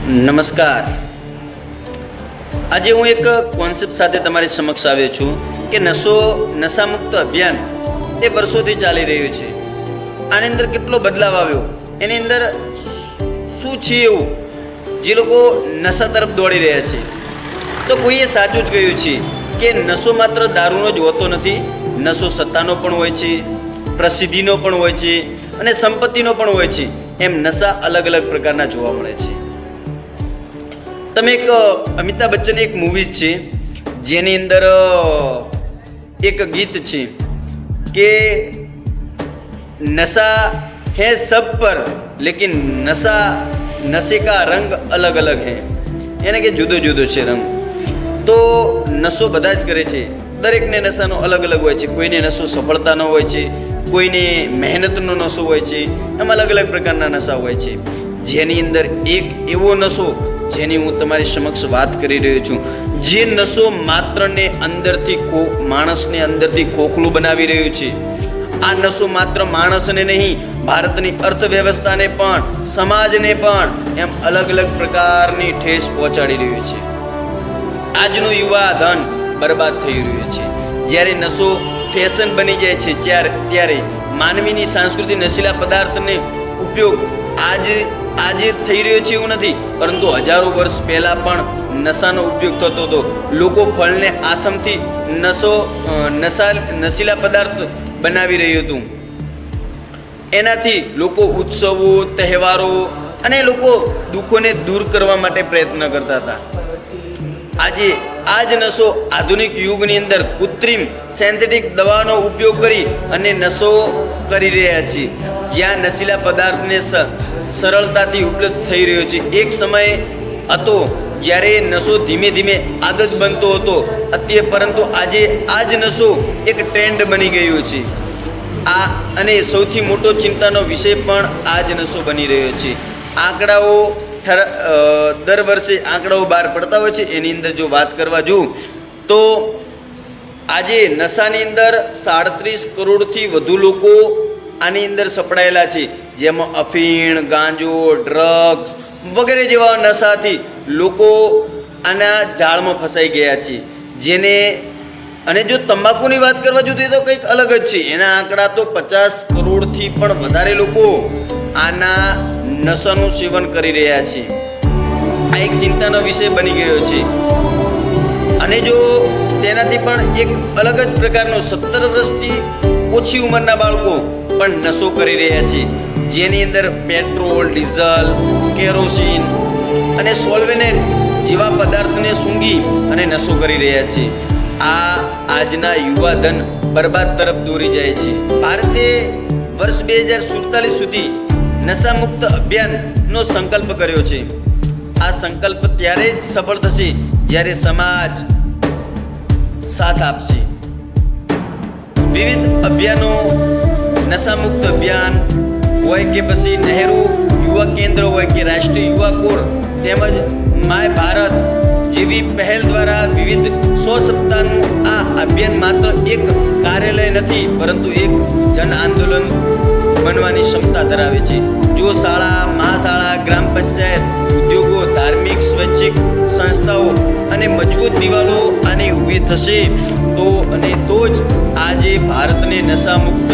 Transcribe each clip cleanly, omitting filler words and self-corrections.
નમસ્કાર. આજે હું એક કોન્સેપ્ટ સાથે તમારી સમક્ષ આવ્યો છું કે નશામુક્ત અભિયાન એ વર્ષોથી ચાલી રહ્યું છે. આની અંદર કેટલો બદલાવ આવ્યો, એની અંદર શું છે એવું જે લોકો નશા તરફ દોડી રહ્યા છે. તો કોઈએ સાચું જ કહ્યું છે કે નશો માત્ર દારૂનો જ હોતો નથી. નશો સત્તાનો પણ હોય છે, પ્રસિદ્ધિનો પણ હોય છે અને સંપત્તિનો પણ હોય છે. એમ નશા અલગ અલગ પ્રકારના જોવા મળે છે. તમે એક અમિતાભ બચ્ચનની એક મૂવી છે જેની અંદર એક ગીત છે કે નશા है सब पर लेकिन नशे का रंग अलग अलग है, यानी કે જુદો જુદો છે રંગ. તો નશો બધા જ કરે છે, દરેકને નશાનો અલગ અલગ હોય છે. કોઈને નશો સફળતાનો હોય છે, કોઈને મહેનતનો નશો હોય છે. એમ અલગ અલગ પ્રકારના નશા હોય છે. જેની અંદર એક એવો નશો જેની હું તમારી સમક્ષ વાત કરી રહ્યો છું, જે નશો માત્રને અંદરથી માણસને અંદરથી ખોખલું બનાવી રહ્યું છે. આ નશો માત્ર માણસને નહીં, ભારતની અર્થવ્યવસ્થાને પણ, સમાજને પણ એમ અલગ અલગ પ્રકારની ઠેસ પહોંચાડી રહ્યું છે. આજનું યુવા ધન બરબાદ થઈ રહ્યું છે. જ્યારે નશો ફેશન બની જાય છે ત્યારે માનવીની સાંસ્કૃતિક નશીલા પદાર્થને ઉપયોગ આજે થઈ રહ્યો છે એવું નથી, પરંતુ હજારો વર્ષ પહેલાં પણ નશાનો ઉપયોગ થતો હતો. લોકો ફળને આથમથી નશીલા પદાર્થ બનાવી રહ્યું હતું. એનાથી લોકો ઉત્સવો, તહેવારો અને લોકો દુઃખોને દૂર કરવા માટે પ્રયત્ન કરતા હતા. આજે આ જ નશો આધુનિક યુગની અંદર કૃત્રિમ સિન્થેટિક દવાનો ઉપયોગ કરી અને નશો કરી રહ્યા છે, જ્યાં નશીલા પદાર્થને સરળતાથી ઉપલબ્ધ થઈ રહ્યો છે. એક સમય હતો જ્યારે નશો ધીમે ધીમે આદત બનતો હતો, પરંતુ આજે આ જ નશો એક ટ્રેન્ડ બની ગયો છે. અને સૌથી મોટો ચિંતાનો વિષય પણ આ જ નશો બની રહ્યો છે. આંકડાઓ દર વર્ષે આંકડાઓ બહાર પડતા હોય છે. એની અંદર જો વાત કરવા જોઉં તો આજે નશાની અંદર 37 કરોડથી વધુ લોકો આની અંદર સપડાયેલા છે, જેમાં અફીણ, ગાંજો, ડ્રગ્સ વગેરે જેવા નશાથી લોકો આના જાળમાં ફસાઈ ગયા છે. અને જો તંબાકુની વાત કરવા જોઈએ તો કંઈક અલગ જ છે. એના આંકડા તો 50 કરોડથી પણ વધારે લોકો આના નશાનું સેવન કરી રહ્યા છે. આ એક ચિંતાનો વિષય બની ગયો છે. અને જો તેનાથી પણ એક અલગ જ પ્રકારનો 17 વર્ષથી ઓછી ઉંમરના બાળકો પણ નશો કરી રહ્યા છે, જેની અંદર પેટ્રોલ, ડીઝલ, કેરોસીન અને સોલ્વેન્ટ જેવા પદાર્થને સૂંઘી અને નશો કરી રહ્યા છે. આજના યુવાધન બરબાદ તરફ દોરી જાય છે. ભારતે વર્ષ 2047 સુધી નશામુક્ત અભિયાનનો સંકલ્પ કર્યો છે. આ સંકલ્પ ત્યારે જ સફળ થશે જ્યારે સમાજ સાથ આપશે. વિવિધ અભિયાનો, નશામુક્ત અભિયાન હોય કે પછી નહેરુ યુવા કેન્દ્ર હોય કે રાષ્ટ્રીય યુવા કોર તેમજ માય ભારત જેવી પહેલ દ્વારા વિવિધ 100 સપ્તાહનું આ અભિયાન માત્ર એક કાર્યાલય નથી, પરંતુ એક જન આંદોલન બનવાની ક્ષમતા ધરાવે છે. જો શાળા, મહાશાળા, ગ્રામ પંચાયત, ઉદ્યોગો, ધાર્મિક, સ્વૈચ્છિક સંસ્થાઓ અને મજબૂત દિવાલો આની ઊભી થશે તો જ આજે ભારતને નશામુક્ત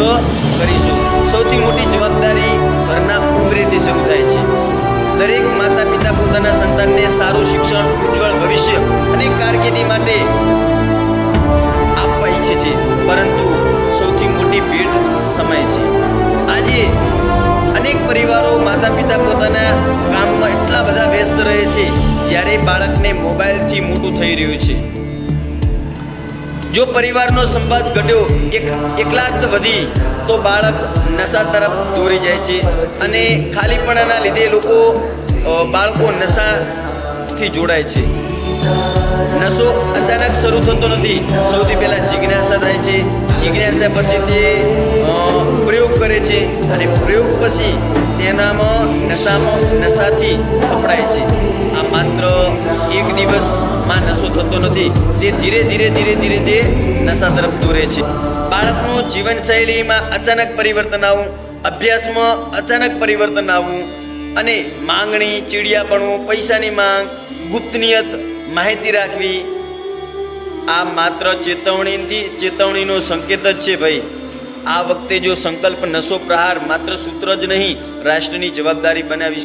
કરીશું. સૌથી મોટી જવાબદારી ઘરના ઉંમરેથી શરૂ થાય છે. દરેક માતા પિતા પોતાના સંતાનને સારું શિક્ષણ, ઉજ્જવળ ભવિષ્ય અને કારકિર્દી માટે આપવા ઈચ્છે છે, પરંતુ સૌથી મોટી ભેટ સમય છે. આજે અનેક પરિવારો, માતા પિતા પોતાના કામમાં એટલા બધા વ્યસ્ત રહે છે, જ્યારે બાળકને મોબાઈલથી મોટું થઈ રહ્યું છે. જો પરિવારનો સંવાદ ઘટ્યો, એકલાત વધી, તો બાળક નશા તરફ દોરી જાય છે. અને ખાલીપણાના લીધે બાળકો નશાથી જોડાય છે. નશો અચાનક શરૂ થતો નથી. સૌથી પહેલાં જિજ્ઞાસા થાય છે. જિજ્ઞાસા પછી તે પ્રયોગ કરે છે અને પ્રયોગ પછી નશાથી સપડાય છે. આ માત્ર એક દિવસમાં નશો થતો નથી, તે ધીરે ધીરે તે નશા તરફ દોરે છે. બાળકનું જીવનશૈલીમાં અચાનક પરિવર્તન આવવું, અભ્યાસમાં અચાનક પરિવર્તન આવવું, અને માંગણી, ચીડિયાપણું, પૈસાની માંગ, ગુપ્તનિયત માહિતી રાખવી, આ માત્ર ચેતવણીનો સંકેત જ છે ભાઈ. આ વખતે જો સંકલ્પ નશો પ્રહાર માત્ર સૂત્ર જ નહીં, રાષ્ટ્રની જવાબદારી બનાવી